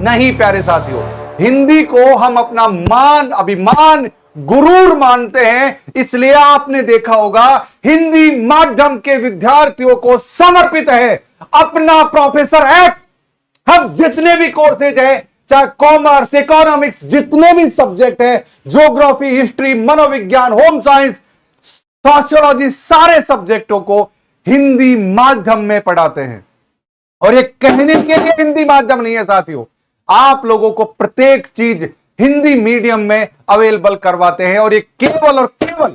नहीं प्यारे साथियों, हिंदी को हम अपना मान, अभिमान, गुरूर मानते हैं। इसलिए आपने देखा होगा हिंदी माध्यम के विद्यार्थियों को समर्पित है अपना प्रोफेसर ऐप। हम जितने भी कोर्सेज है, चाहे कॉमर्स, इकोनॉमिक्स, जितने भी सब्जेक्ट है, ज्योग्राफी, हिस्ट्री, मनोविज्ञान, होम साइंस, सोशियोलॉजी, सारे सब्जेक्टों को हिंदी माध्यम में पढ़ाते हैं। और ये कहने के लिए हिंदी माध्यम नहीं है साथियों, आप लोगों को प्रत्येक चीज हिंदी मीडियम में अवेलेबल करवाते हैं। और ये केवल और केवल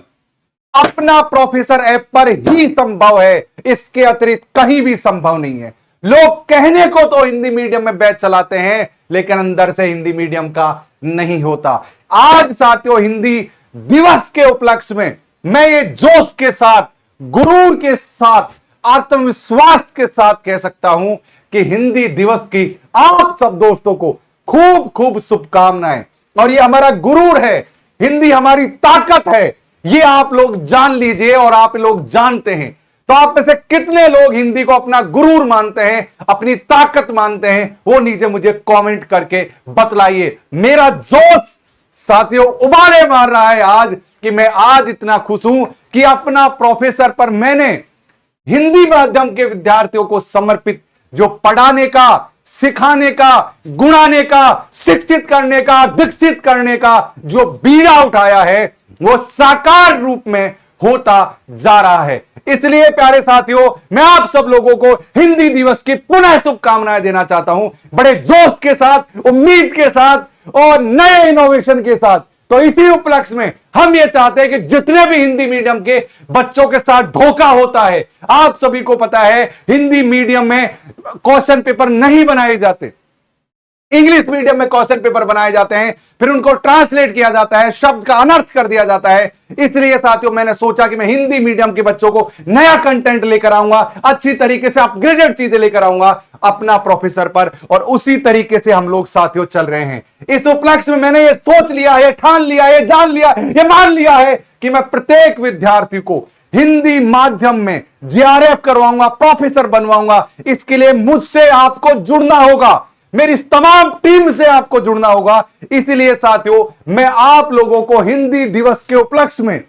अपना प्रोफेसर ऐप पर ही संभव है, इसके अतिरिक्त कहीं भी संभव नहीं है। लोग कहने को तो हिंदी मीडियम में बैच चलाते हैं, लेकिन अंदर से हिंदी मीडियम का नहीं होता। आज साथियों, हिंदी दिवस के उपलक्ष्य में मैं ये जोश के साथ, गुरूर के साथ, आत्मविश्वास के साथ कह सकता हूं कि हिंदी दिवस की आप सब दोस्तों को खूब खूब शुभकामनाएं। और ये हमारा गुरूर है, हिंदी हमारी ताकत है, ये आप लोग जान लीजिए। और आप लोग जानते हैं तो आप में से कितने लोग हिंदी को अपना गुरूर मानते हैं, अपनी ताकत मानते हैं, वो नीचे मुझे कमेंट करके बतलाइए। मेरा जोश साथियों उबाले मार रहा है आज कि मैं आज इतना खुश हूं कि अपना प्रोफेसर पर मैंने हिंदी माध्यम के विद्यार्थियों को समर्पित जो पढ़ाने का, सिखाने का, गुणाने का, शिक्षित करने का, विकसित करने का जो बीड़ा उठाया है, वो साकार रूप में होता जा रहा है। इसलिए प्यारे साथियों, मैं आप सब लोगों को हिंदी दिवस की पुनः शुभकामनाएं देना चाहता हूं, बड़े जोश के साथ, उम्मीद के साथ और नए इनोवेशन के साथ। तो इसी उपलक्ष्य में हम ये चाहते हैं कि जितने भी हिंदी मीडियम के बच्चों के साथ धोखा होता है, आप सभी को पता है हिंदी मीडियम में क्वेश्चन पेपर नहीं बनाए जाते, इंग्लिश मीडियम में क्वेश्चन पेपर बनाए जाते हैं, फिर उनको ट्रांसलेट किया जाता है, शब्द का अनर्थ कर दिया जाता है। इसलिए साथियों, मैंने सोचा कि मैं हिंदी मीडियम के बच्चों को नया कंटेंट लेकर आऊंगा, अच्छी तरीके से अपग्रेडेड चीजें लेकर आऊंगा अपना प्रोफेसर पर, और उसी तरीके से हम लोग साथियों चल रहे हैं। इस उपलक्ष्य में मैंने ये सोच लिया है, ठान लिया है, जान लिया, ये मान लिया है कि मैं प्रत्येक विद्यार्थी को हिंदी माध्यम में जीआरएफ करवाऊंगा, प्रोफेसर बनवाऊंगा। इसके लिए मुझसे आपको जुड़ना होगा, मेरी इस तमाम टीम से आपको जुड़ना होगा। इसलिए साथियों, मैं आप लोगों को हिंदी दिवस के उपलक्ष्य में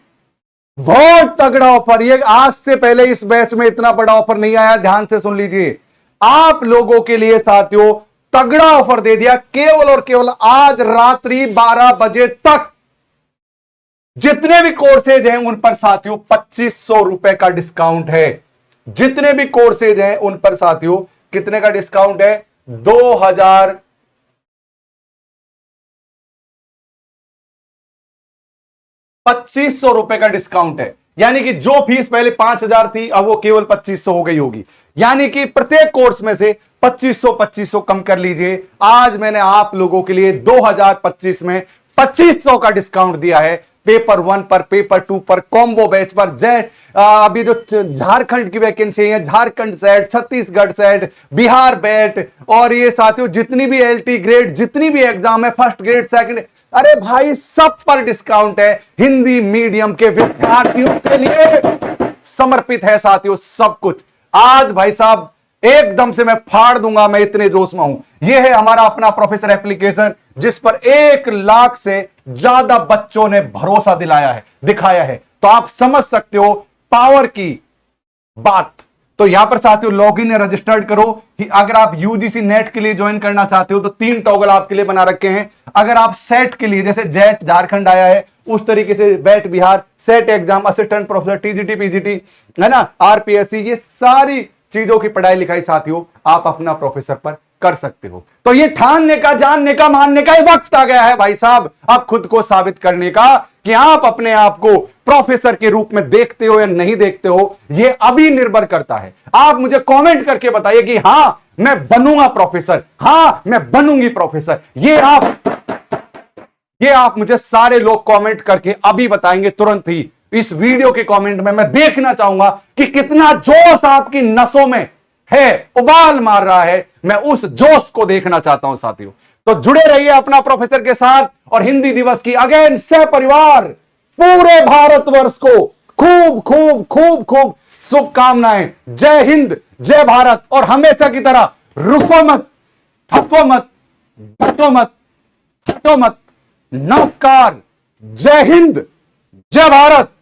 बहुत तगड़ा ऑफर, ये आज से पहले इस बैच में इतना बड़ा ऑफर नहीं आया, ध्यान से सुन लीजिए। आप लोगों के लिए साथियों तगड़ा ऑफर दे दिया, केवल और केवल आज रात्रि 12 बजे तक जितने भी कोर्सेज हैं उन पर साथियों 2500 रुपए का डिस्काउंट है। जितने भी कोर्सेज हैं उन पर साथियों कितने का डिस्काउंट है? 2500 रुपए का डिस्काउंट है। यानी कि जो फीस पहले 5000 थी, अब वो केवल 2500 हो गई होगी। यानी कि प्रत्येक कोर्स में से 2500 कम कर लीजिए। आज मैंने आप लोगों के लिए 2025 में 2500 का डिस्काउंट दिया है। पेपर 1 पर, पेपर 2 पर, कॉम्बो बैच पर, जेट अभी जो झारखंड की वैकेंसी है, Jharkhand set, Chhattisgarh set, Bihar bat, और ये साथियों जितनी भी एलटी ग्रेड, जितनी भी एग्जाम है, फर्स्ट ग्रेड, सेकंड, अरे भाई सब पर डिस्काउंट है। हिंदी मीडियम के विद्यार्थियों के लिए समर्पित है साथियों सब कुछ। आज भाई साहब एकदम से मैं फाड़ दूंगा, मैं इतने जोश में हूं। यह है हमारा अपना प्रोफेसर एप्लीकेशन, जिस पर 1 लाख से ज्यादा बच्चों ने भरोसा दिखाया है। तो आप समझ सकते हो पावर की बात। तो यहां पर साथियों लॉगिन या रजिस्टर्ड करो। अगर आप यूजीसी नेट के लिए ज्वाइन करना चाहते हो तो 3 टॉगल आपके लिए बना रखे हैं। अगर आप सेट के लिए, जैसे जेट झारखंड आया है उस तरीके से bat Bihar, set exam, assistant professor, TGT, PGT, है ना, आरपीएससी, ये सारी चीजों की पढ़ाई लिखाई साथियों आप अपना प्रोफेसर पर कर सकते हो। तो ये ठानने का, जानने का, मानने का वक्त आ गया है भाई साहब, अब खुद को साबित करने का कि आप अपने आप को प्रोफेसर के रूप में देखते हो या नहीं देखते हो। ये अभी निर्भर करता है। आप मुझे कमेंट करके बताइए कि हां मैं बनूंगा प्रोफेसर, हां मैं बनूंगी प्रोफेसर। ये आप मुझे सारे लोग कमेंट करके अभी बताएंगे तुरंत ही। इस वीडियो के कमेंट में मैं देखना चाहूंगा कि कितना जोश आपकी नसों में है, उबाल मार रहा है। मैं उस जोश को देखना चाहता हूं साथियों। तो जुड़े रहिए अपना प्रोफेसर के साथ, और हिंदी दिवस की अगेन सह परिवार पूरे भारतवर्ष को खूब खूब खूब खूब शुभकामनाएं। जय हिंद, जय भारत, और हमेशा की तरह रुको मत, थको मत, डटो मत, हटो मत। नमस्कार, जय हिंद, जय भारत।